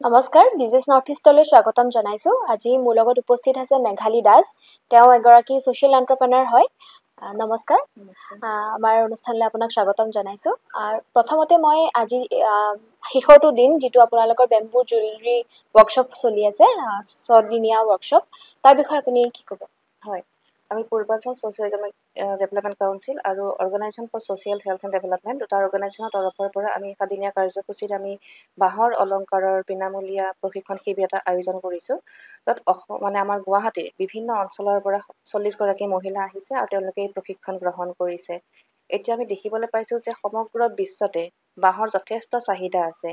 নমস্কাৰ, business north ইষ্টলৈ স্বাগতম জনাইছোঁ। আজি মোৰ লগত উপস্থিত আছে মেঘালী দাস। তেওঁ এগৰাকী ছ'চিয়েল এণ্টাৰপ্ৰেনাৰ হয়। নমস্কাৰ। আমাৰ অনুষ্ঠানলৈ আপোনাক স্বাগতম জনাইছোঁ। প্ৰথমতে মই আজি শেষৰটো দিন যিটো আপোনালোকৰ বেম্বু জুৱেলাৰী ৱৰ্কশ্বপ চলি আছে, 6দিনীয়া ৱৰ্কশ্বপ, তাৰ বিষয়ে আপুনি কি ক'ব? হয়, আমি Purbanchal social economic development council আৰু organisation for social health and development দুটা অৰ্গেনাইজেশ্যনৰ তৰফৰ পৰা আমি 7দিনীয়া কাৰ্যসূচীত আমি বাঁহৰ অলংকাৰৰ বিনামূলীয়া প্ৰশিক্ষণ শিবিৰ এটা আয়োজন কৰিছোঁ। য'ত আমাৰ গুৱাহাটীৰ বিভিন্ন অঞ্চলৰ পৰা 40গৰাকী মহিলা আহিছে আৰু তেওঁলোকে এই প্ৰশিক্ষণ গ্ৰহণ কৰিছে। এতিয়া আমি দেখিবলৈ পাইছোঁ যে সমগ্ৰ বিশ্বতে বাঁহৰ যথেষ্ট চাহিদা আছে।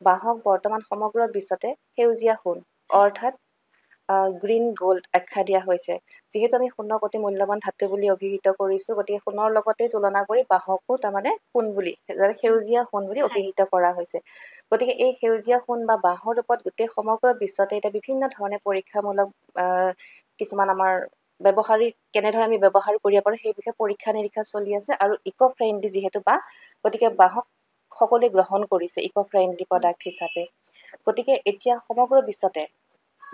বাঁহক বৰ্তমান সমগ্ৰ বিশ্বতে সেউজীয়া সোণ অৰ্থাৎ গ্ৰীণ গ'ল্ড আখ্যা দিয়া হৈছে। যিহেতু আমি সোণক অতি মূল্যৱান ধাতু বুলি অভিহিত কৰিছোঁ, গতিকে সোণৰ লগতে তুলনা কৰি বাঁহকো তাৰমানে সোণ বুলি, সেউজীয়া সোণ বুলি অভিহিত কৰা হৈছে। গতিকে এই সেউজীয়া সোণ বা বাঁহৰ ৰূপত গোটেই সমগ্ৰ বিশ্বতে এতিয়া বিভিন্ন ধৰণে পৰীক্ষামূলক কিছুমান আমাৰ ব্যৱহাৰিক কেনেদৰে আমি ব্যৱহাৰ কৰিব পাৰোঁ সেই বিষয়ে পৰীক্ষা নিৰীক্ষা চলি আছে। আৰু ইক' ফ্ৰেণ্ডলি যিহেতু বাঁহ, গতিকে বাঁহক সকলোৱে গ্ৰহণ কৰিছে ইক' ফ্ৰেণ্ডলি প্ৰডাক্ট হিচাপে। গতিকে এতিয়া সমগ্ৰ বিশ্বতে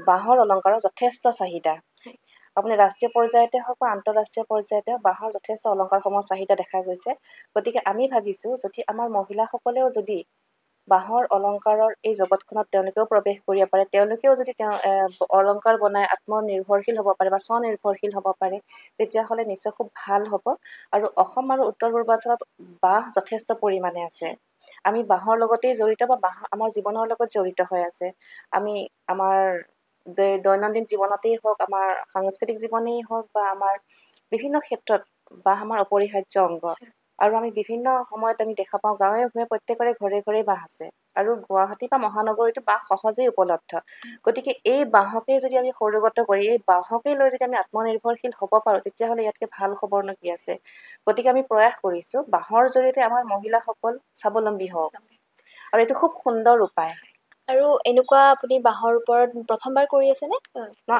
বাঁহৰ অলংকাৰৰ যথেষ্ট চাহিদা। আপুনি ৰাষ্ট্ৰীয় পৰ্যায়তে হওক বা আন্তঃৰাষ্ট্ৰীয় পৰ্যায়তে হওক বাঁহৰ যথেষ্ট অলংকাৰসমূহৰ চাহিদা দেখা গৈছে। গতিকে আমি ভাবিছোঁ যদি আমাৰ মহিলাসকলেও যদি বাঁহৰ অলংকাৰৰ এই জগতখনত তেওঁলোকেও প্ৰৱেশ কৰিব পাৰে, তেওঁলোকেও যদি অলংকাৰ বনাই আত্মনিৰ্ভৰশীল হ'ব পাৰে বা স্বনিৰ্ভৰশীল হ'ব পাৰে, তেতিয়াহ'লে নিশ্চয় খুব ভাল হ'ব। আৰু অসম আৰু উত্তৰ পূৰ্বাঞ্চলত বাঁহ যথেষ্ট পৰিমাণে আছে। আমি বাঁহৰ লগতেই জড়িত বা বাঁহ আমাৰ জীৱনৰ লগত জড়িত হৈ আছে। আমি আমাৰ দৈনন্দিন জীৱনতেই হওক, আমাৰ সাংস্কৃতিক জীৱনেই হওক বা আমাৰ বিভিন্ন ক্ষেত্ৰত বাঁহ আমাৰ অপৰিহাৰ্য অংগ। আৰু আমি বিভিন্ন সময়ত আমি দেখা পাওঁ গাঁৱে ভূঞে প্ৰত্যেকৰে ঘৰে ঘৰে বাঁহ আছে। আৰু গুৱাহাটী বা মহানগৰীতো বাঁহ সহজেই উপলব্ধ। গতিকে এই বাঁহকে যদি আমি সৰুগত কৰি এই বাঁহকে লৈ যদি আমি আত্মনিৰ্ভৰশীল হ'ব পাৰোঁ, তেতিয়াহ'লে ইয়াতকৈ ভাল খবৰনো কি আছে। গতিকে আমি প্ৰয়াস কৰিছোঁ বাঁহৰ জৰিয়তে আমাৰ মহিলাসকল স্বাৱলম্বী হওক, আৰু এইটো খুব সুন্দৰ উপায়। আৰু এনেকুৱা আপুনি বাঁহৰ ওপৰত প্ৰথমবাৰ কৰি আছেনে?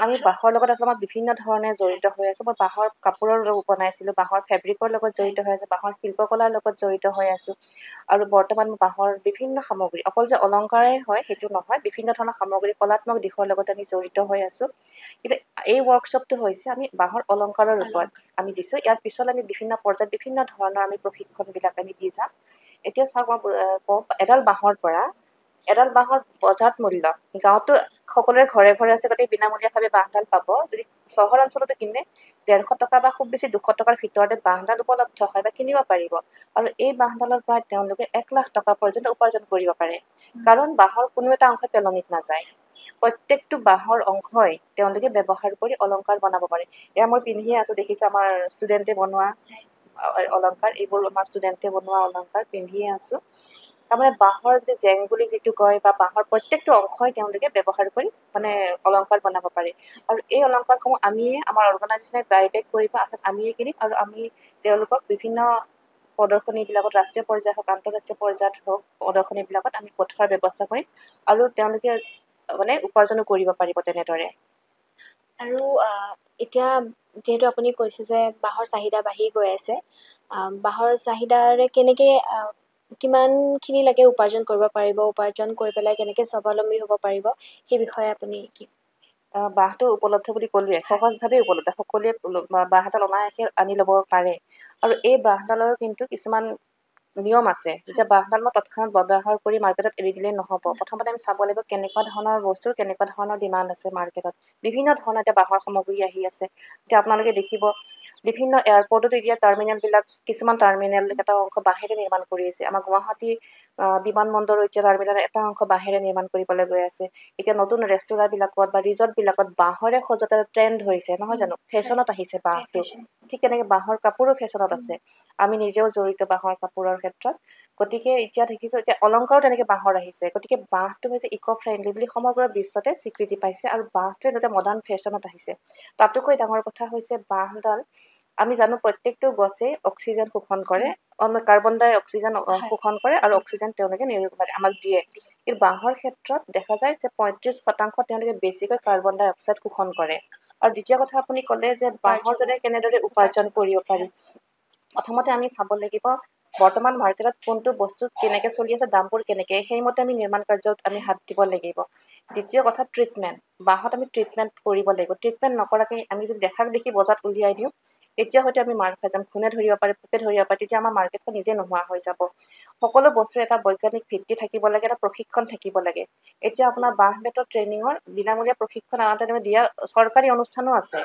আমি বাঁহৰ লগত আচলতে বিভিন্ন ধৰণে জড়িত হৈ আছোঁ। মই বাঁহৰ কাপোৰৰ বনাইছিলোঁ, বাঁহৰ ফেব্ৰিকৰ লগত জড়িত হৈ আছোঁ, বাঁহৰ শিল্পকলাৰ লগত জড়িত হৈ আছোঁ। আৰু বৰ্তমান বাঁহৰ বিভিন্ন সামগ্ৰী, অকল যে অলংকাৰেই হয় সেইটো নহয়, বিভিন্ন ধৰণৰ সামগ্ৰী কলাত্মক দিশৰ লগত আমি জড়িত হৈ আছোঁ। কিন্তু এই ৱৰ্কশ্বপটো হৈছে আমি বাঁহৰ অলংকাৰৰ ওপৰত আমি দিছোঁ। ইয়াৰ পিছত আমি বিভিন্ন পৰ্যায়ত বিভিন্ন ধৰণৰ আমি প্ৰশিক্ষণবিলাক আমি দি যাম। এতিয়া চাওক, মই কওঁ এডাল বাঁহৰ বজাৰত মূল্য, গাঁৱতো সকলোৰে ঘৰে ঘৰে আছে, গতিকে বিনামূলীয়াভাৱে বাঁহডাল পাব। যদি চহৰ অঞ্চলতো কিনে 150 টকা বা খুব বেছি 200 টকাৰ ভিতৰতে বাঁহডাল উপলব্ধ হয় বা কিনিব পাৰিব। আৰু এই বাঁহডালৰ পৰা তেওঁলোকে 1 লাখ টকা পৰ্যন্ত উপাৰ্জন কৰিব পাৰে। কাৰণ বাঁহৰ কোনো এটা অংশ পেলনিত নাযায়। প্ৰত্যেকটো বাঁহৰ অংশই তেওঁলোকে ব্যৱহাৰ কৰি অলংকাৰ বনাব পাৰে। এয়া মই পিন্ধিয়ে আছোঁ, দেখিছে আমাৰ ষ্টুডেণ্টে বনোৱা অলংকাৰ, এইবোৰ আমাৰ ষ্টুডেণ্টে বনোৱা অলংকাৰ পিন্ধিয়ে আছোঁ। তাৰমানে বাঁহৰ যে জেং বুলি যিটো কয় বা বাঁহৰ প্ৰত্যেকটো অংশই তেওঁলোকে ব্যৱহাৰ কৰি অলংকাৰ বনাব পাৰে। আৰু এই অলংকাৰসমূহ আমিয়ে আমাৰ অৰ্গেনাইজেশ্যনে ডাইৰেক্ট কৰিব, আমিয়ে কিনিম আৰু আমি তেওঁলোকক বিভিন্ন প্ৰদৰ্শনীবিলাকত ৰাষ্ট্ৰীয় পৰ্যায়ত হওক আন্তঃৰাষ্ট্ৰীয় পৰ্যায়ত হওক প্ৰদৰ্শনীবিলাকত আমি পঠোৱাৰ ব্যৱস্থা কৰিম। আৰু তেওঁলোকে উপাৰ্জনো কৰিব পাৰিব তেনেদৰে। আৰু এতিয়া যিহেতু আপুনি কৈছে যে বাঁহৰ চাহিদা বাঢ়ি গৈ আছে, বাঁহৰ চাহিদাৰে কেনেকৈ কিমানখিনিলৈকে উপাৰ্জন কৰিব পাৰিব, উপাৰ্জন কৰি পেলাই কেনেকৈ স্বাৱলম্বী হ'ব পাৰিব, সেই বিষয়ে আপুনি কি? বাঁহটো উপলব্ধ বুলি ক'লোৱে, সহজভাৱে উপলব্ধ, সকলোৱে বাঁহ এডাল অনায়াসে আনি ল'ব পাৰে। আৰু এই বাঁহডালৰ কিন্তু কিছুমান নিয়ম আছে যে বাঁহডাল মই তৎক্ষণাত ব্যৱহাৰ কৰি মাৰ্কেটত এৰি দিলেই নহ'ব। প্ৰথমতে আমি চাব লাগিব কেনেকুৱা ধৰণৰ বস্তুৰ কেনেকুৱা ধৰণৰ ডিমাণ্ড আছে মাৰ্কেটত। বিভিন্ন ধৰণৰ এতিয়া বাঁহৰ সামগ্ৰী আহি আছে। এতিয়া আপোনালোকে দেখিব বিভিন্ন এয়াৰপৰ্টতো এতিয়া টাৰ্মিনেলবিলাক কিছুমান টাৰ্মিনেল এটা অংশ বাঁহেৰে নিৰ্মাণ কৰি আছে। আমাৰ গুৱাহাটী বিমানবন্দৰৰ এতিয়া টাৰ্মিনেল এটা অংশ বাঁহেৰে নিৰ্মাণ কৰিবলৈ গৈ আছে। এতিয়া নতুন ৰেষ্টুৰাঁবিলাকত বা ৰিজৰ্টবিলাকত বাঁহৰে সজোৱা ট্ৰেণ্ড হৈছে, নহয় জানো? ফেশ্বনত আহিছে বাঁহটো। ঠিক তেনেকৈ বাঁহৰ কাপোৰো ফেশ্বনত আছে। আমি নিজেও জড়িত বাঁহৰ কাপোৰৰ ক্ষেত্ৰত। গতিকে এতিয়া দেখিছোঁ, এতিয়া অলংকাৰো তেনেকৈ বাঁহৰ আহিছে। গতিকে বাঁহটো হৈছে ইক' ফ্ৰেণ্ডলি বুলি সমগ্ৰ বিশ্বতে স্বীকৃতি পাইছে, আৰু বাঁহটোৱে যাতে মডাৰ্ণ ফেশ্বনত আহিছে। তাতোকৈ ডাঙৰ কথা হৈছে বাঁহডাল, আমি জানো প্ৰত্যেকটো গছেই অক্সিজেন শোষণ কৰে, কাৰ্বন ডাই অক্সিজেন শোষণ কৰে, আৰু অক্সিজেন তেওঁলোকে আমাক দিয়ে। কিন্তু বাঁহৰ ক্ষেত্ৰত দেখা যায় যে 35% তেওঁলোকে বেছিকৈ কাৰ্বন ডাই অক্সাইড শোষণ কৰে। আৰু দ্বিতীয় কথা আপুনি ক'লে যে বাঁহৰ যেনে কেনেদৰে উপাৰ্জন কৰিব পাৰি। প্ৰথমতে আমি চাব লাগিব বৰ্তমান মাৰ্কেটত কোনটো বস্তু কেনেকৈ চলি আছে, দামবোৰ কেনেকৈ, সেইমতে আমি নিৰ্মাণ কাৰ্যত আমি হাত দিব লাগিব। দ্বিতীয় কথা ট্ৰিটমেণ্ট, বাঁহত আমি ট্ৰিটমেণ্ট কৰিব লাগিব। ট্ৰিটমেণ্ট নকৰাকৈ আমি যদি দেখাক দেখি বজাৰত উলিয়াই দিওঁ, তেতিয়া হয়তো আমি মাৰ খাই যাম। ঘোনে ধৰিব পাৰে, পোকে ধৰিব পাৰে, তেতিয়া আমাৰ মাৰ্কেটখন নিজে নোহোৱা হৈ যাব। সকলো বস্তুৰ এটা বৈজ্ঞানিক ভিত্তি থাকিব লাগে, এটা প্ৰশিক্ষণ থাকিব লাগে। এতিয়া আপোনাৰ বাঁহ বেতৰ ট্ৰেইনিঙৰ বিনামূলীয়া প্ৰশিক্ষণ আনহাতে দিয়া চৰকাৰী অনুষ্ঠানো আছে।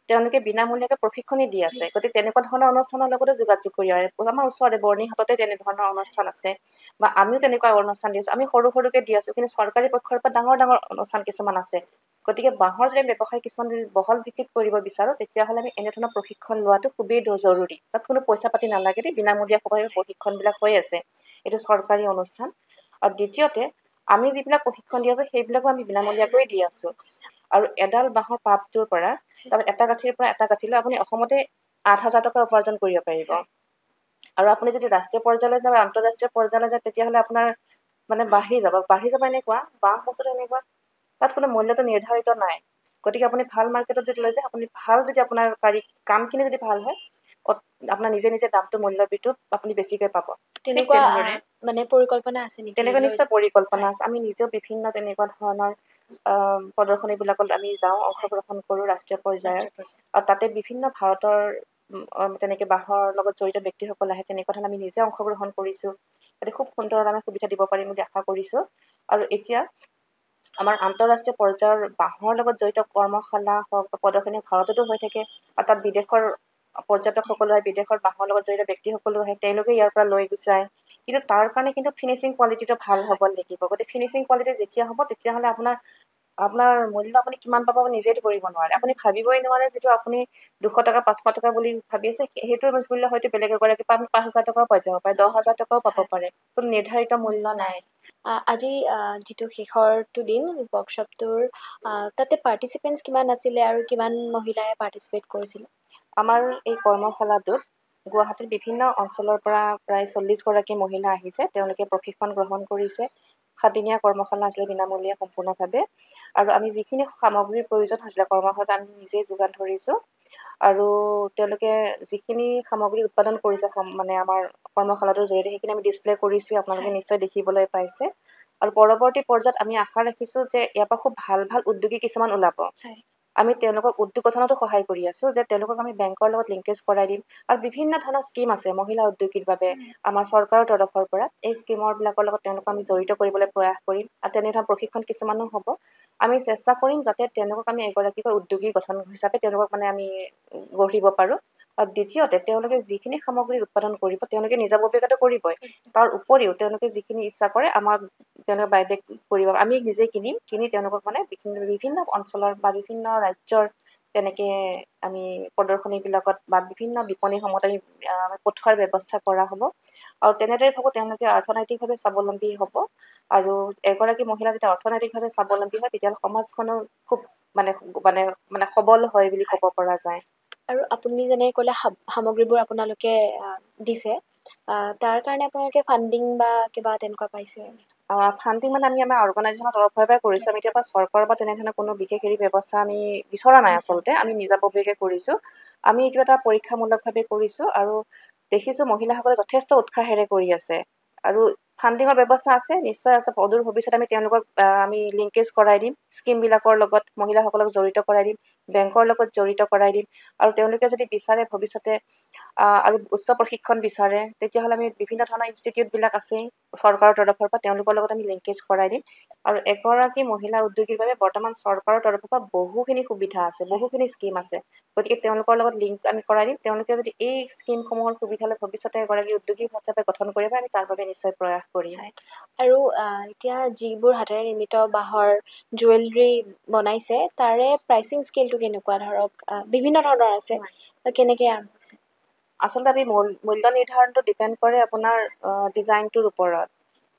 তেওঁলোকে বিনামূলীয়াকৈ প্ৰশিক্ষণেই দি আছে। গতিকে তেনেকুৱা ধৰণৰ অনুষ্ঠানৰ লগতো যোগাযোগ কৰি আছে। আমাৰ ওচৰতে বৰ্ণিহাটতে তেনেধৰণৰ অনুষ্ঠান আছে, বা আমিও তেনেকুৱা অনুষ্ঠান দি আছোঁ। আমি সৰু সৰুকৈ দি আছোঁ, কিন্তু চৰকাৰী পক্ষৰ পৰা ডাঙৰ ডাঙৰ অনুষ্ঠান কিছুমান আছে। গতিকে বাঁহৰ যদি ব্যৱসায় কিছুমান যদি বহল ভিত্তিত কৰিব বিচাৰোঁ, তেতিয়াহ'লে আমি এনেধৰণৰ প্ৰশিক্ষণ লোৱাটো খুবেই জৰুৰী। তাত কোনো পইচা পাতি নালাগে দেই, বিনামূলীয়াভাৱে প্ৰশিক্ষণবিলাক হৈ আছে। এইটো চৰকাৰী অনুষ্ঠান। আৰু দ্বিতীয়তে আমি যিবিলাক প্ৰশিক্ষণ দি আছোঁ, সেইবিলাকো আমি বিনামূলীয়াকৈ দি আছোঁ। আৰু এডাল বাঁহৰ পাতটোৰ পৰা, তাৰপৰা এটা গাঁঠিৰ পৰা এটা গাঁঠিলৈ আপুনি অসমতে 8,000 টকা উপাৰ্জন কৰিব পাৰিব। আৰু আপুনি যদি ৰাষ্ট্ৰীয় পৰ্যায়লৈ যায় বা আন্তঃৰাষ্ট্ৰীয় পৰ্যায়লৈ যায়, তেতিয়াহ'লে আপোনাৰ মানে বাঢ়ি যাব এনেকুৱা, বাঁহ বস্তুটো এনেকুৱা, তাত কোনো মূল্যটো নিৰ্ধাৰিত নাই। গতিকে আপুনি ভাল মাৰ্কেটত যদি লৈ যায়, আপুনি ভাল যদি আপোনাৰ কামখিনি যদি ভাল হয়, আপোনাৰ নিজে নিজে দামটো মূল্যবৃদ্ধি আপুনি বেছিকৈ পাব। তেনেকুৱা মানে পৰিকল্পনা আছে নেকি? তেনেকুৱা নিশ্চয় পৰিকল্পনা আছে। আমি নিজেও বিভিন্ন তেনেকুৱা ধৰণৰ প্ৰদৰ্শনীবিলাকত আমি যাওঁ, অংশগ্ৰহণ কৰোঁ ৰাষ্ট্ৰীয় পৰ্যায়ত। আৰু তাতে বিভিন্ন ভাৰতৰ তেনেকৈ বাঁহৰ লগত জড়িত ব্যক্তিসকল আহে, তেনেকুৱা ধৰণে আমি নিজে অংশগ্ৰহণ কৰিছোঁ। গতিকে খুব সুন্দৰ আমি সুবিধা দিব পাৰিম বুলি আশা কৰিছোঁ। আৰু এতিয়া আমাৰ আন্তঃৰাষ্ট্ৰীয় পৰ্যায়ৰ বাঁহৰ লগত জড়িত কৰ্মশালা হওক বা প্ৰদৰ্শনী ভাৰততো হৈ থাকে, আৰু তাত বিদেশৰ পৰ্যটকসকলো আহে, বিদেশৰ বাঁহৰ লগত জড়িত ব্যক্তিসকলো আহে, তেওঁলোকে ইয়াৰ পৰা লৈ গুচায়। কিন্তু তাৰ কাৰণে কিন্তু ফিনিচিং কোৱালিটিটো ভাল হ'ব লাগিব। গতিকে ফিনিচিং কোৱালিটি যেতিয়া হ'ব, তেতিয়াহ'লে আপোনাৰ মূল্য আপুনি কিমান পাব নিজেই কৰিব নোৱাৰে। আপুনি ভাবিবই নোৱাৰে, যিটো আপুনি 200 টকা 500 টকা বুলি ভাবি আছে, সেইটোৰ মূল্য হয়তো বেলেগ এগৰাকী 5,000 টকাও পাই যাব পাৰে, 10,000 টকাও পাব পাৰে। কোনো নিৰ্ধাৰিত মূল্য নাই। আজি যিটো শেষৰটো দিন ৱৰ্কশ্বপটোৰ, তাতে পাৰ্টিচিপেণ্টছ কিমান আছিলে আৰু কিমান মহিলাই পাৰ্টিচিপেট কৰিছিলে? আমাৰ এই কৰ্মশালাটোত গুৱাহাটীৰ বিভিন্ন অঞ্চলৰ পৰা প্ৰায় 40গৰাকী মহিলা আহিছে। তেওঁলোকে প্ৰশিক্ষণ গ্ৰহণ কৰিছে। 7দিনীয়া কৰ্মশালা আছিলে, বিনামূলীয়া সম্পূৰ্ণভাৱে। আৰু আমি যিখিনি সামগ্ৰীৰ প্ৰয়োজন হৈছিলে কৰ্মশালাত, আমি নিজেই যোগান ধৰিছোঁ। আৰু তেওঁলোকে যিখিনি সামগ্ৰী উৎপাদন কৰিছে মানে আমাৰ কৰ্মশালাটোৰ জৰিয়তে, সেইখিনি আমি ডিছপ্লে কৰিছোঁ, আপোনালোকে নিশ্চয় দেখিবলৈ পাইছে। আৰু পৰৱৰ্তী পৰ্যায়ত আমি আশা ৰাখিছোঁ যে ইয়াৰ পৰা খুব ভাল ভাল উদ্যোগী কিছুমান ওলাব। আমি তেওঁলোকক উদ্যোগ গঠনতো সহায় কৰি আছোঁ, যে তেওঁলোকক আমি বেংকৰ লগত লিংকেজ কৰাই দিম। আৰু বিভিন্ন ধৰণৰ স্কীম আছে মহিলা উদ্যোগীৰ বাবে আমাৰ চৰকাৰৰ তৰফৰ পৰা। এই স্কীমৰবিলাকৰ লগত তেওঁলোকক আমি জড়িত কৰিবলৈ প্ৰয়াস কৰিম। আৰু তেনেধৰণৰ প্ৰশিক্ষণ কিছুমানো হ'ব। আমি চেষ্টা কৰিম যাতে তেওঁলোকক আমি এগৰাকীকৈ উদ্যোগী গঠন হিচাপে তেওঁলোকক মানে আমি গঢ়িব পাৰোঁ। আৰু দ্বিতীয়তে তেওঁলোকে যিখিনি সামগ্ৰী উৎপাদন কৰিব, তেওঁলোকে নিজাববীয়াকৈ কৰিবই। তাৰ উপৰিও তেওঁলোকে যিখিনি ইচ্ছা কৰে, তেওঁলোকে বাইবেক কৰিব, আমি নিজেই কিনি তেওঁলোকক মানে বিভিন্ন অঞ্চলৰ বা বিভিন্ন ৰাজ্যৰ তেনেকৈ আমি প্ৰদৰ্শনীবিলাকত বা বিভিন্ন বিপণীসমূহত আমি পঠোৱাৰ ব্যৱস্থা কৰা হ'ব। আৰু তেনেদৰে ভাবোঁ তেওঁলোকে অৰ্থনৈতিকভাৱে স্বাৱলম্বী হ'ব। আৰু এগৰাকী মহিলা যেতিয়া অৰ্থনৈতিকভাৱে স্বাৱলম্বী হয়, তেতিয়াহ'লে সমাজখনো খুব মানে সবল হয় বুলি ক'ব পৰা যায়। আৰু আপুনি যেনেকৈ ক'লে সামগ্ৰীবোৰ আপোনালোকে দিছে, তাৰ কাৰণে আপোনালোকে ফাণ্ডিং বা কিবা তেনেকুৱা পাইছে? ফাণ্ডিং মানে আমি আমাৰ অৰ্গেনাইজেশ্যনৰ তৰফৰ পৰাই কৰিছোঁ। আমি এতিয়াৰ পৰা চৰকাৰৰ পৰা তেনেধৰণৰ কোনো বিশেষ ব্যৱস্থা আমি বিচৰা নাই। আচলতে আমি নিজাববীয়াকৈ কৰিছোঁ। আমি এইটো এটা পৰীক্ষামূলকভাৱে কৰিছোঁ, আৰু দেখিছোঁ মহিলাসকলে যথেষ্ট উৎসাহেৰে কৰি আছে। আৰু ফাণ্ডিঙৰ ব্যৱস্থা আছে, নিশ্চয় আছে। অদূৰ ভৱিষ্যতে আমি তেওঁলোকক আমি লিংকেজ কৰাই দিম, স্কীমবিলাকৰ লগত মহিলাসকলক জড়িত কৰাই দিম, বেংকৰ লগত জড়িত কৰাই দিম। আৰু তেওঁলোকে যদি বিচাৰে ভৱিষ্যতে আৰু উচ্চ প্ৰশিক্ষণ বিচাৰে, তেতিয়াহ'লে আমি বিভিন্ন ধৰণৰ ইনষ্টিটিউটবিলাক আছেই, চৰকাৰৰ তৰফৰ পৰা তেওঁলোকৰ লগত আমি লিংকেজ কৰাই দিম। আৰু এগৰাকী মহিলা উদ্যোগীৰ বাবে বৰ্তমান চৰকাৰৰ তৰফৰ পৰা বহুখিনি সুবিধা আছে, বহুখিনি স্কীম আছে। গতিকে তেওঁলোকৰ লগত লিংক আমি কৰাই দিম। তেওঁলোকে যদি এই স্কীমসমূহৰ সুবিধা লৈ ভৱিষ্যতে এগৰাকী উদ্যোগী হিচাপে গঠন কৰিব, আমি তাৰ বাবে নিশ্চয় প্ৰয়াস কৰিম। আৰু এতিয়া যিবোৰ হাতেৰে নিৰ্মিত বাঁহৰ জুৱেলাৰী বনাইছে তাৰে প্ৰাইচিং স্কেলটো কেনেকুৱা? ধৰক বিভিন্ন ধৰণৰ আছে, কেনেকৈ আৰম্ভ হৈছে? আচলতে আমি মূল্য নিৰ্ধাৰণটো ডিপেণ্ড কৰে আপোনাৰ ডিজাইনটোৰ ওপৰত।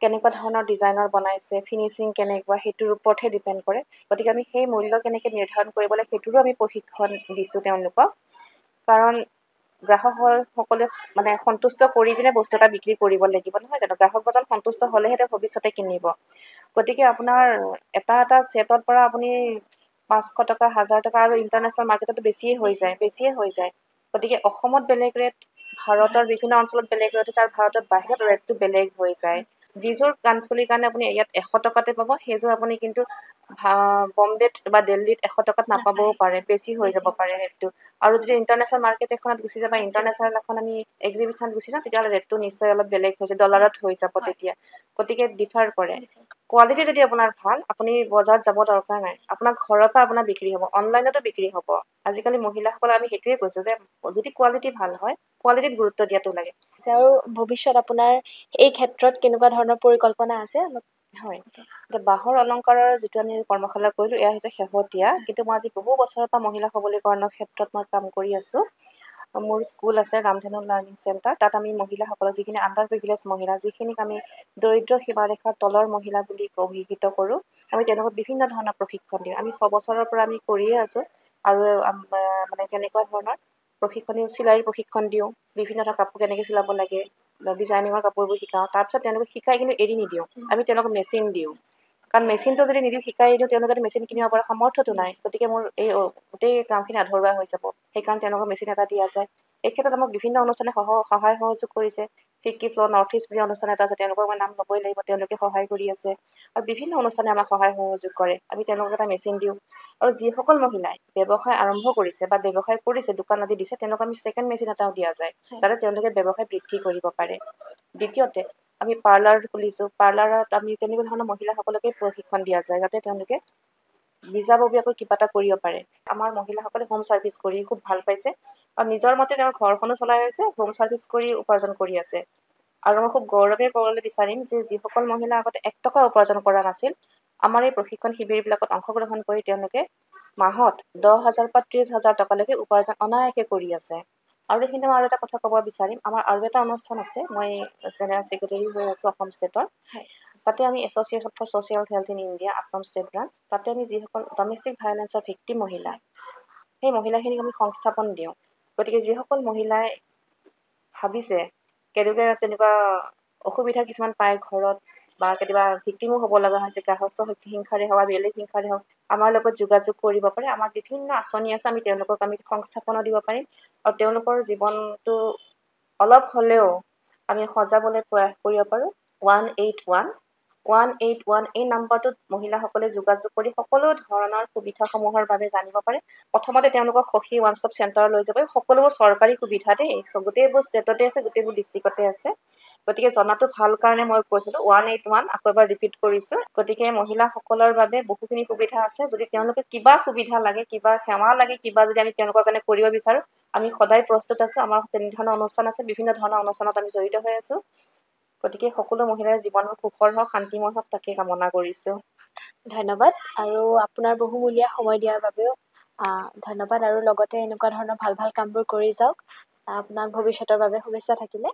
কেনেকুৱা ধৰণৰ ডিজাইনৰ বনাইছে, ফিনিচিং কেনেকুৱা, সেইটোৰ ওপৰতহে ডিপেণ্ড কৰে। গতিকে আমি সেই মূল্য কেনেকৈ নিৰ্ধাৰণ কৰিব লাগে সেইটোৰো আমি প্ৰশিক্ষণ দিছোঁ তেওঁলোকক। কাৰণ গ্ৰাহকসকলে মানে সন্তুষ্ট কৰি পিনে বস্তু এটা বিক্ৰী কৰিব লাগিব, নহয় জানো? গ্ৰাহকজন সন্তুষ্ট হ'লেহে তেওঁ ভৱিষ্যতে কিনিব। গতিকে আপোনাৰ এটা ছেটৰ পৰা আপুনি 500 টকা, 1000 টকা, আৰু ইণ্টাৰনেশ্যনেল মাৰ্কেটতো বেছিয়ে হৈ যায়। গতিকে অসমত বেলেগ ৰেট, ভাৰতৰ বিভিন্ন অঞ্চলত বেলেগ ৰেট হৈছে, আৰু ভাৰতৰ বাহিৰত ৰেটটো বেলেগ হৈ যায়। যিযোৰ কাণফুলিৰ কাৰণে আপুনি ইয়াত 100 টকাতে পাব, সেইযোৰ আপুনি কিন্তু বম্বেত বা দিল্লীত 100 টকাত নাপাবও পাৰে, বেছি হৈ যাব পাৰে ৰেটটো। আৰু যদি ইণ্টাৰনেশ্যনেল মাৰ্কেট এখনত গুচি যাব, ইণ্টাৰনেশ্যনেল এখন আমি এক্সিবিশ্যনত গুচি যাওঁ, তেতিয়াহ'লে ৰেটটো নিশ্চয় অলপ বেলেগ হৈ যায়, ডলাৰত হৈ যাব তেতিয়া। গতিকে ডিফাৰ কৰে। কোৱালিটি যদি আপোনাৰ ভাল, আপুনি বজাৰত যাব দৰকাৰ নাই, আপোনাৰ ঘৰৰ পৰা আপোনাৰ বিক্ৰী হ'ব, অনলাইনতো বিক্ৰী হ'ব। আজিকালি মহিলাসকলে আমি সেইটোৱে কৈছোঁ যে যদি কোৱালিটি ভাল হয়, কোৱালিটিত গুৰুত্ব দিয়াটো লাগে। আৰু ভৱিষ্যত আপোনাৰ এই ক্ষেত্ৰত কেনেকুৱা ধৰণৰ পৰিকল্পনা আছে? হয়, এতিয়া বাঁহৰ অলংকাৰৰ যিটো আমি কৰ্মশালা কৰিলোঁ, এয়া হৈছে শেহতীয়া। কিন্তু মই আজি বহু বছৰৰ পৰা মহিলা সবলীকৰণৰ ক্ষেত্ৰত মই কাম কৰি আছোঁ। মোৰ স্কুল আছে ৰামধেনু লাৰ্ণিং চেণ্টাৰ, তাত আমি মহিলাসকলক, যিখিনি আণ্ডাৰ প্ৰিভিলেজ মহিলা, যিখিনিক আমি দৰিদ্ৰ সীমাৰেখাৰ তলৰ মহিলা বুলি অভিহিত কৰোঁ, আমি তেওঁলোকক বিভিন্ন ধৰণৰ প্ৰশিক্ষণ দিওঁ। আমি 6 বছৰৰ পৰা আমি কৰিয়ে আছোঁ। আৰু মানে কেনেকুৱা ধৰণৰ প্ৰশিক্ষণ দিওঁ, চিলাইৰ প্ৰশিক্ষণ দিওঁ, বিভিন্ন ধৰণৰ কাপোৰ কেনেকৈ চিলাব লাগে, ডিজাইনিঙৰ কাপোৰবোৰ শিকাওঁ। তাৰপিছত তেওঁলোকক শিকাই কিন্তু এৰি নিদিওঁ, আমি তেওঁলোকক মেচিন দিওঁ। কাৰণ মেচিনটো যদি নিদিওঁ, শিকাই দিওঁ, তেওঁলোকে মেচিন কিনিব পৰা সামৰ্থ্যটো নাই। গতিকে মোৰ এই গোটেই কামখিনি আধৰুৱা হৈ যাব। সেইকাৰণে তেওঁলোকক মেচিন এটা দিয়া যায়। এই ক্ষেত্ৰত আমাক বিভিন্ন অনুষ্ঠানে সহায় সহযোগ কৰিছে। ফিকি ফ্ল' নৰ্থ ইষ্ট বুলি অনুষ্ঠান এটা আছে, তেওঁলোকৰ মই নাম ল'বই লাগিব, তেওঁলোকে সহায় কৰি আছে। আৰু বিভিন্ন অনুষ্ঠানে আমাক সহায় সহযোগ কৰে। আমি তেওঁলোকক এটা মেচিন দিওঁ। আৰু যিসকল মহিলাই ব্যৱসায় আৰম্ভ কৰিছে বা ব্যৱসায় কৰিছে, দোকান আদি দিছে, তেওঁলোকক আমি ছেকেণ্ড মেচিন এটাও দিয়া যায়, যাতে তেওঁলোকে ব্যৱসায় বৃদ্ধি কৰিব পাৰে। দ্বিতীয়তে, আমি পাৰ্লাৰ খুলিছোঁ। পাৰ্লাৰত আমি তেনেকুৱা ধৰণৰ মহিলাসকলকে প্ৰশিক্ষণ দিয়া যায়, যাতে তেওঁলোকে নিজাববীয়াকৈ কিবা এটা কৰিব পাৰে। আমাৰ মহিলাসকলে হোম ছাৰ্ভিচ কৰি খুব ভাল পাইছে, আৰু নিজৰ মতে তেওঁৰ ঘৰখনো চলাই আছে, হোম ছাৰ্ভিচ কৰি উপাৰ্জন কৰি আছে। আৰু মই খুব গৌৰৱে ক'বলৈ বিচাৰিম যে যিসকল মহিলা আগতে 1 টকা উপাৰ্জন কৰা নাছিল, আমাৰ এই প্ৰশিক্ষণ শিবিৰবিলাকত অংশগ্ৰহণ কৰি তেওঁলোকে মাহত 10,000 পৰা 30,000 টকালৈকে উপাৰ্জন অনায়াসে কৰি আছে। আৰু এইখিনি মই আৰু এটা কথা ক'ব বিচাৰিম, আমাৰ আৰু এটা অনুষ্ঠান আছে, মই জেনেৰেল ছেক্ৰেটেৰী হৈ আছোঁ অসম ষ্টেটৰ। তাতে আমি association for social health in India, Assam state branch, তাতে আমি যিসকল ডমেষ্টিক ভায়লেঞ্চৰ ভিক্টিম মহিলা, সেই মহিলাখিনিক আমি সংস্থাপন দিওঁ। গতিকে যিসকল মহিলাই ভাবিছে কেতিয়াবা তেনেকুৱা অসুবিধা কিছুমান পায় ঘৰত, বা কেতিয়াবা ভিক্টিমো হ'ব লগা হৈছে, গাৰ্হস্থ্য হিংসাৰে হওক বা বেলেগ হিংসাৰে হওক, আমাৰ লগত যোগাযোগ কৰিব পাৰে। আমাৰ বিভিন্ন আঁচনি আছে, আমি তেওঁলোকক সংস্থাপনো দিব পাৰিম। আৰু তেওঁলোকৰ জীৱনটো অলপ হ'লেও আমি সজাবলৈ প্ৰয়াস কৰিব পাৰোঁ। 181 এই নাম্বাৰটোত মহিলাসকলে যোগাযোগ কৰি সকলো ধৰণৰ সুবিধাসমূহৰ বাবে জানিব পাৰে। প্ৰথমতে তেওঁলোকক সখী ওৱান ষ্টপ চেণ্টাৰ লৈ যাব। সকলোবোৰ চৰকাৰী সুবিধা দেই, গোটেইবোৰ ষ্টেটতে আছে, গোটেইবোৰ ডিষ্ট্ৰিক্টতে আছে। গতিকে জনাটো ভাল কাৰণে মই কৈছিলোঁ 181, আকৌ এবাৰ ৰিপিট কৰিছোঁ। গতিকে মহিলাসকলৰ বাবে বহুখিনি সুবিধা আছে। যদি তেওঁলোকে কিবা সুবিধা লাগে, কিবা সেৱা লাগে, কিবা যদি আমি তেওঁলোকৰ কাৰণে কৰিব বিচাৰোঁ, আমি সদায় প্ৰস্তুত আছোঁ। আমাৰ তেনেধৰণৰ অনুষ্ঠান আছে, বিভিন্ন ধৰণৰ অনুষ্ঠানত আমি জড়িত হৈ আছোঁ। গতিকে সকলো মহিলাৰ জীৱন সুখৰ হওক, শান্তিময় হওক, তাকে কামনা কৰিছোঁ। ধন্যবাদ। আৰু আপোনাৰ বহুমূলীয়া সময় দিয়াৰ বাবেও ধন্যবাদ। আৰু লগতে এনেকুৱা ধৰণৰ ভাল ভাল কামবোৰ কৰি যাওক। আপোনাক ভৱিষ্যতৰ বাবে শুভেচ্ছা থাকিলে।